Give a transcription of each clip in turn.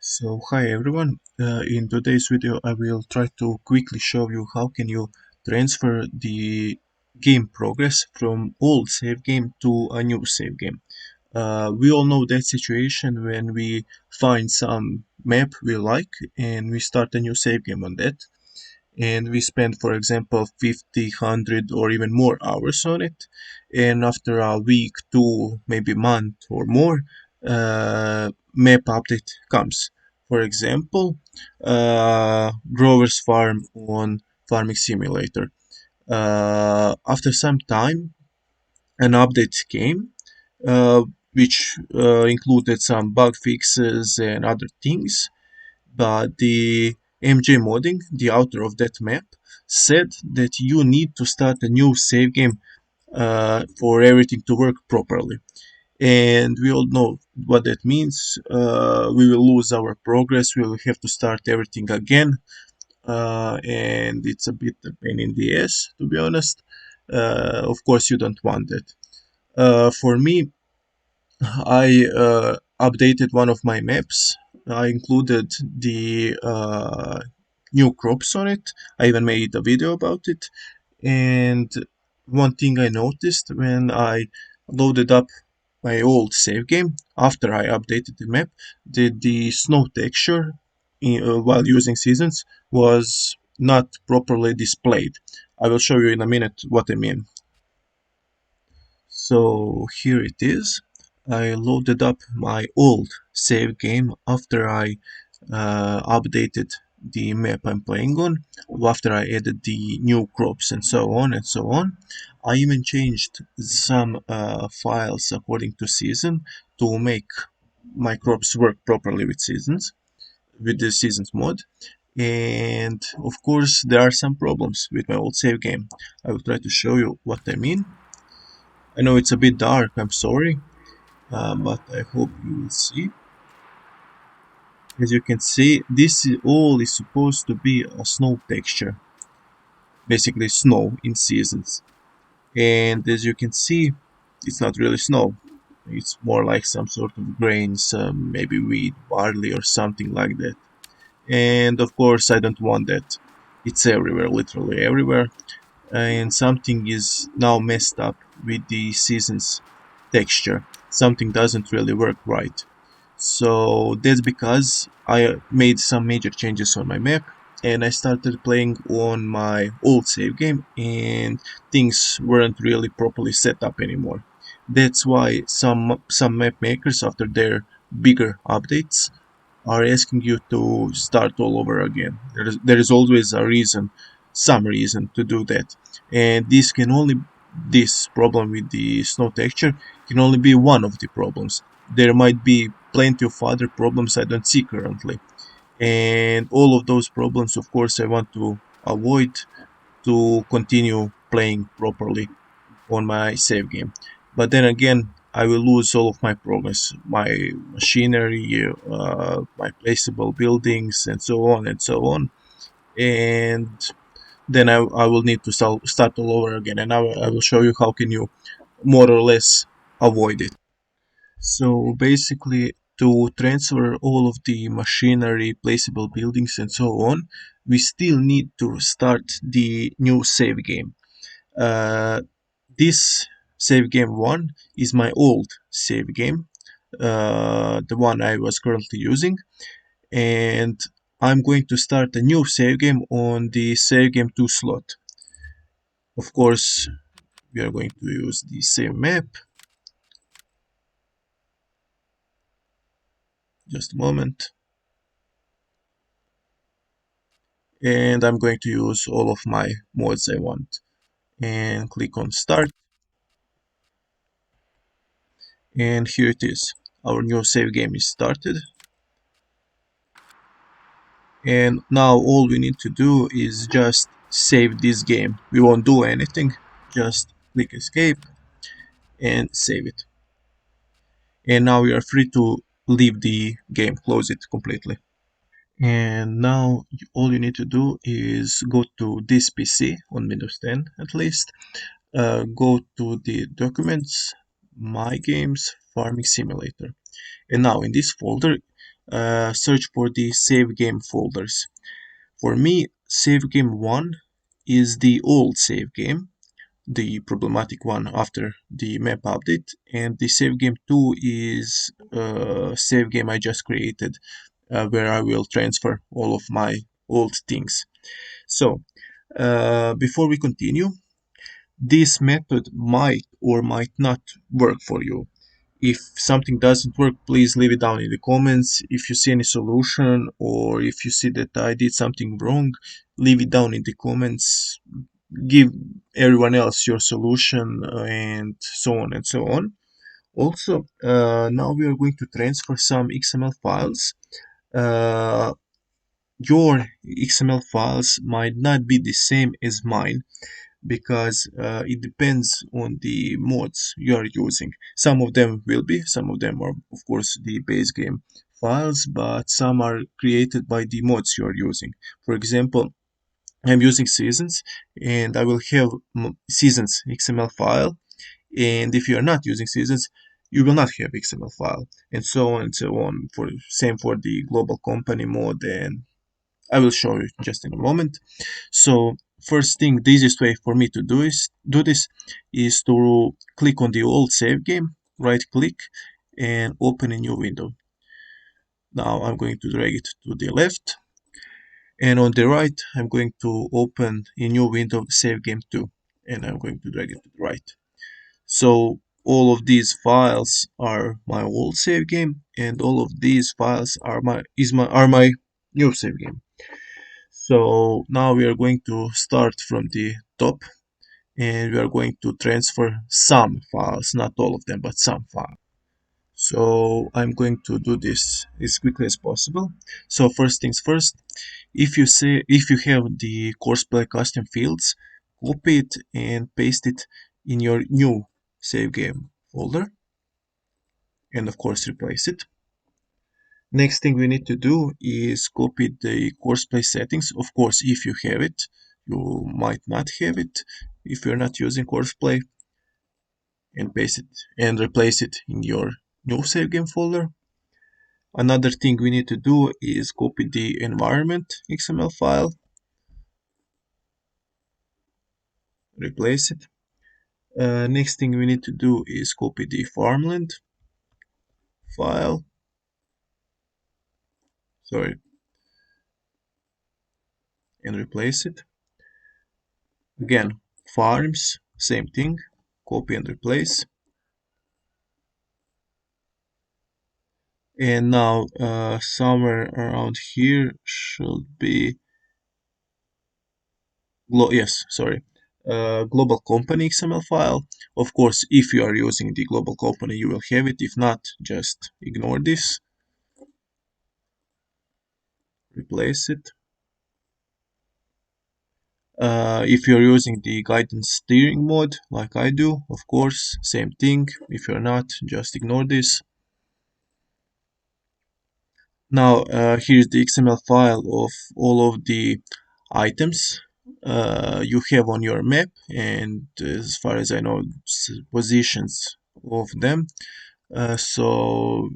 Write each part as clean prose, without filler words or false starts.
So hi everyone, in today's video I will try to quickly show you how can you transfer the game progress from old save game to a new save game. We all know that situation when we find some map we like and we start a new save game on that, and we spend, for example, 50, 100 or even more hours on it, and after a week, two, maybe month or more, map update comes. For example, Grover's Farm on Farming Simulator. After some time, an update came, uh, which included some bug fixes and other things, but the MJ modding, the author of that map, said that you need to start a new save game for everything to work properly. And we all know what that means. We will lose our progress, we will have to start everything again, and it's a bit a pain in the ass, to be honest. Of course, you don't want that. For me, I updated one of my maps. I included the new crops on it. I even made a video about it. And one thing I noticed when I loaded up my old save game after I updated the map, that the snow texture while using seasons was not properly displayed. I will show you in a minute what I mean. So here it is. I loaded up my old save game after I updated the map I'm playing on, after I added the new crops and so on and so on. I even changed some files according to season to make my crops work properly with seasons, with the seasons mod. And of course, there are some problems with my old save game. I will try to show you what I mean. I know it's a bit dark, I'm sorry, but I hope you will see. As you can see, this is all is supposed to be a snow texture, basically snow in seasons. And as you can see, it's not really snow. It's more like some sort of grains, maybe wheat, barley, or something like that. And of course, I don't want that. It's everywhere, literally everywhere. And something is now messed up with the seasons texture. Something doesn't really work right. So that's because I made some major changes on my map, and I started playing on my old save game, and things weren't really properly set up anymore. That's why some map makers, after their bigger updates, are asking you to start all over again. There is always a reason, some reason to do that, and this problem with the snow texture can only be one of the problems. There might be plenty of other problems I don't see currently, and all of those problems, of course, I want to avoid to continue playing properly on my save game. But then again, I will lose all of my progress, my machinery, my placeable buildings, and so on and so on. And then I will need to start all over again. And I will show you how can you more or less avoid it. So basically, to transfer all of the machinery, placeable buildings, and so on, we still need to start the new save game. Uh, this save game one is my old save game, the one I was currently using, and I'm going to start a new save game on the save game 2 slot. Of course, we are going to use the same map. Just a moment. And I'm going to use all of my mods I want. And click on start. And here it is. Our new save game is started. And now all we need to do is just save this game. We won't do anything, just click escape and save it. And now we are free to leave the game, close it completely. And now all you need to do is go to this PC on Windows 10 at least, go to the documents, my games, farming simulator. And now in this folder, search for the save game folders. For me, save game 1 is the old save game, the problematic one after the map update, and the save game 2 is save game I just created, where I will transfer all of my old things. So before we continue, this method might or might not work for you. If something doesn't work, please leave it down in the comments. If you see any solution, or if you see that I did something wrong, leave it down in the comments. Give everyone else your solution, and so on and so on. Also, now we are going to transfer some XML files. Uh, your XML files might not be the same as mine, because it depends on the mods you are using. Some of them will be, some of them are of course the base game files, but some are created by the mods you are using. For example, I'm using seasons, and I will have seasons XML file, and if you are not using seasons, you will not have XML file, and so on and so on. For same for the global company mode, and I will show you just in a moment. So first thing, the easiest way for me to do this is to click on the old save game, right click, and open a new window. Now I'm going to drag it to the left, and on the right I'm going to open a new window, save game 2, and I'm going to drag it to the right. So all of these files are my old save game, and all of these files are my new save game. So now we are going to start from the top, and we are going to transfer some files, not all of them, but some files. So I'm going to do this as quickly as possible. So first things first, if you have the courseplay custom fields, copy it and paste it in your new save game folder, and of course replace it. Next thing we need to do is copy the courseplay settings. Of course, if you have it, you might not have it if you're not using courseplay, and paste it and replace it in your new save game folder. Another thing we need to do is copy the environment XML file, replace it. Next thing we need to do is copy the farmland file, sorry, and replace it. Again, farms, same thing, copy and replace. And now somewhere around here should be yes, sorry, global company XML file. Of course, if you are using the global company, you will have it. If not, just ignore this, replace it. If you're using the guidance steering mode like I do, of course, same thing. If you're not, just ignore this. Now, here's the XML file of all of the items you have on your map, and as far as I know, positions of them. So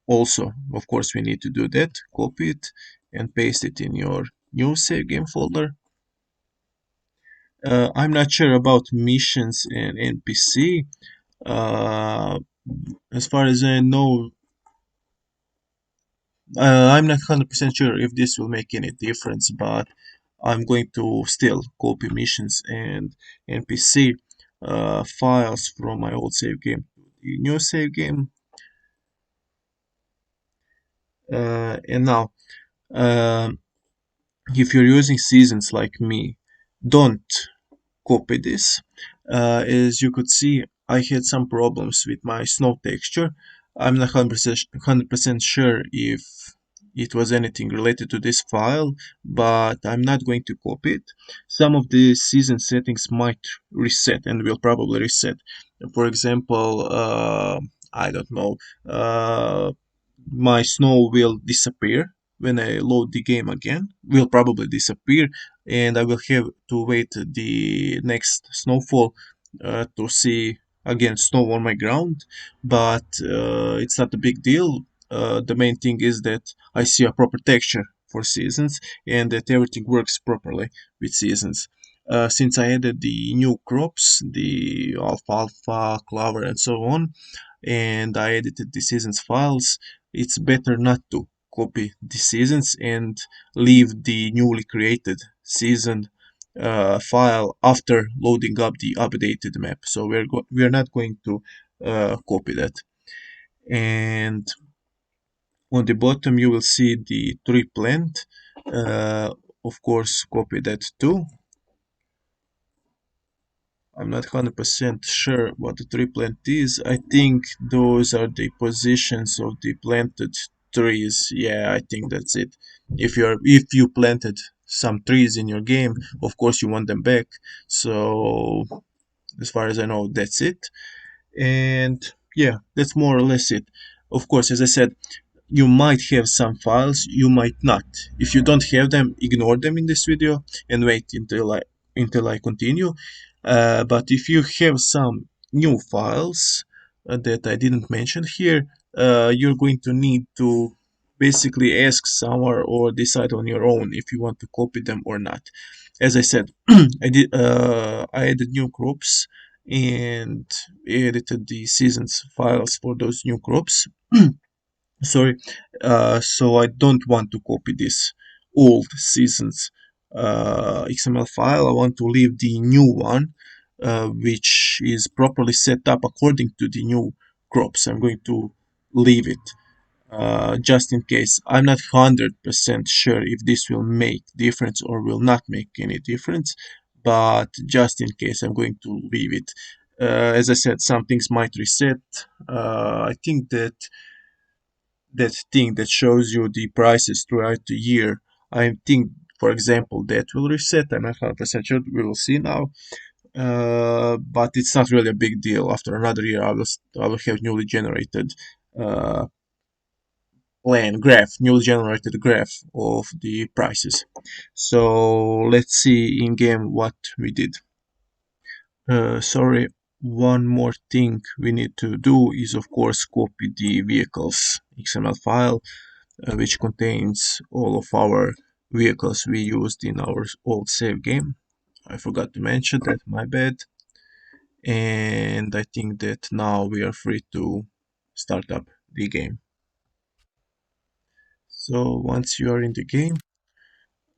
also, of course, we need to do that. Copy it and paste it in your new save game folder. I'm not sure about missions and NPC. Uh, as far as I know, I'm not 100% sure if this will make any difference, but I'm going to still copy missions and NPC files from my old save game to the new save game. And now, um, if you're using seasons like me, don't copy this. As you could see, I had some problems with my snow texture. I'm not 100% sure if it was anything related to this file, but I'm not going to copy it. Some of the season settings might reset and will probably reset. For example, I don't know, my snow will disappear when I load the game again, will probably disappear, and I will have to wait the next snowfall to see again snow on my ground. But it's not a big deal. the main thing is that I see a proper texture for seasons and that everything works properly with seasons. Since I added the new crops, the alfalfa, clover, and so on, and I edited the seasons files, it's better not to copy the seasons and leave the newly created season file after loading up the updated map. So we're not going to copy that. And on the bottom you will see the tree plant. Uh, of course, copy that too. I'm not 100% sure what the tree plant is. I think those are the positions of the planted trees. Yeah, I think that's it. If you planted some trees in your game, of course you want them back. So as far as I know, that's it. And yeah, that's more or less it. Of course, as I said, you might have some files, you might not. If you don't have them, ignore them in this video and wait until I continue. But if you have some new files that I didn't mention here, you're going to need to basically ask someone or decide on your own if you want to copy them or not. As I said, I added new crops and edited the seasons files for those new crops. Sorry, so I don't want to copy this old seasons XML file. I want to leave the new one, which is properly set up according to the new crops. I'm going to leave it just in case. I'm not 100% sure if this will make difference or will not make any difference, but just in case, I'm going to leave it. As I said, some things might reset. I think that thing that shows you the prices throughout the year. I think, for example, that will reset. I'm not 100% sure. We will see now. But it's not really a big deal. After another year, I will have uh, newly generated graph of the prices. So let's see in game what we did. Sorry, one more thing we need to do is of course copy the vehicles XML file which contains all of our vehicles we used in our old save game. I forgot to mention that, my bad. And I think that now we are free to start up the game. So once you are in the game,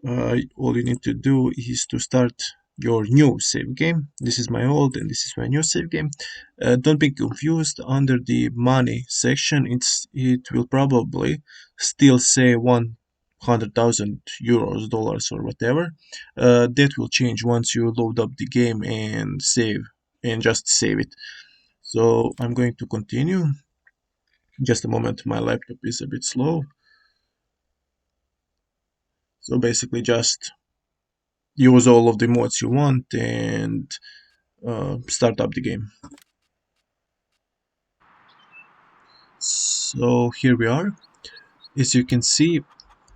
all you need to do is to start your new save game. This is my old and this is my new save game. Don't be confused. Under the money section, it will probably still say 100,000 euros, dollars, or whatever. That will change once you load up the game and save and just save it. So I'm going to continue. Just a moment, my laptop is a bit slow. So basically, just use all of the mods you want and start up the game. So here we are. As you can see,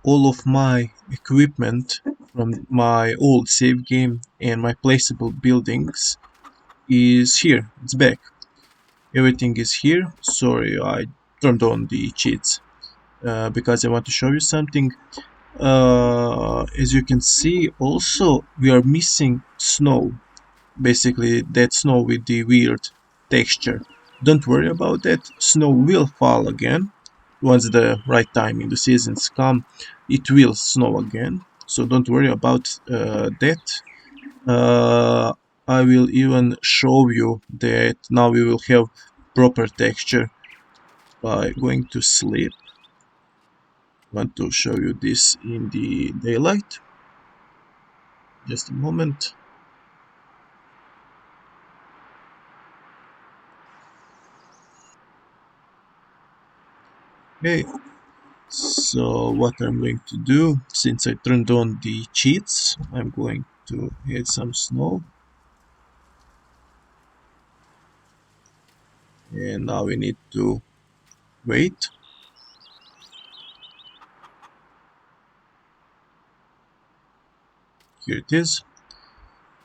all of my equipment from my old save game and my placeable buildings is here. It's back. Everything is here. Sorry, I turned on the cheats because I want to show you something. As you can see, also we are missing snow. Basically that snow with the weird texture. Don't worry about that. Snow will fall again. Once the right time in the seasons come, it will snow again. So don't worry about that. Uh, I will even show you that now we will have proper texture by going to sleep. I want to show you this in the daylight. Just a moment. Okay, so what I'm going to do, since I turned on the cheats, I'm going to add some snow. And now we need to wait. Here it is.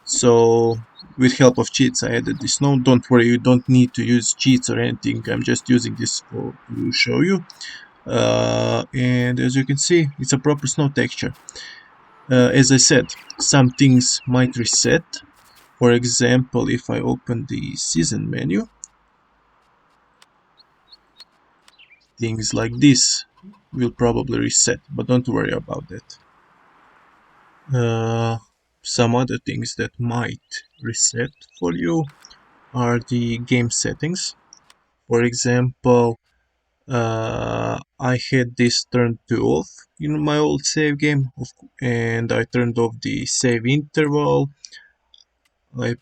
So with help of cheats I added the snow. Don't worry, you don't need to use cheats or anything. I'm just using this to show you. And as you can see, it's a proper snow texture. As I said, some things might reset. For example, if I open the season menu, things like this will probably reset, but don't worry about that. Uh, some other things that might reset for you are the game settings. For example, I had this turned to off in my old save game, and I turned off the save interval. I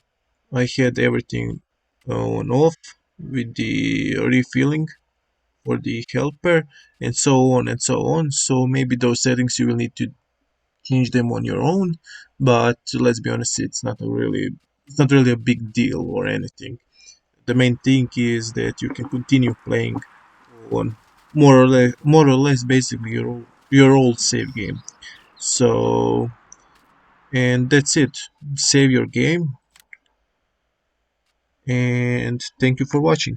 I had everything on off with the refilling for the helper and so on and so on. So maybe those settings you will need to change them on your own, but let's be honest, it's not really a big deal or anything. The main thing is that you can continue playing on more or less basically your old save game. So and that's it. Save your game and thank you for watching.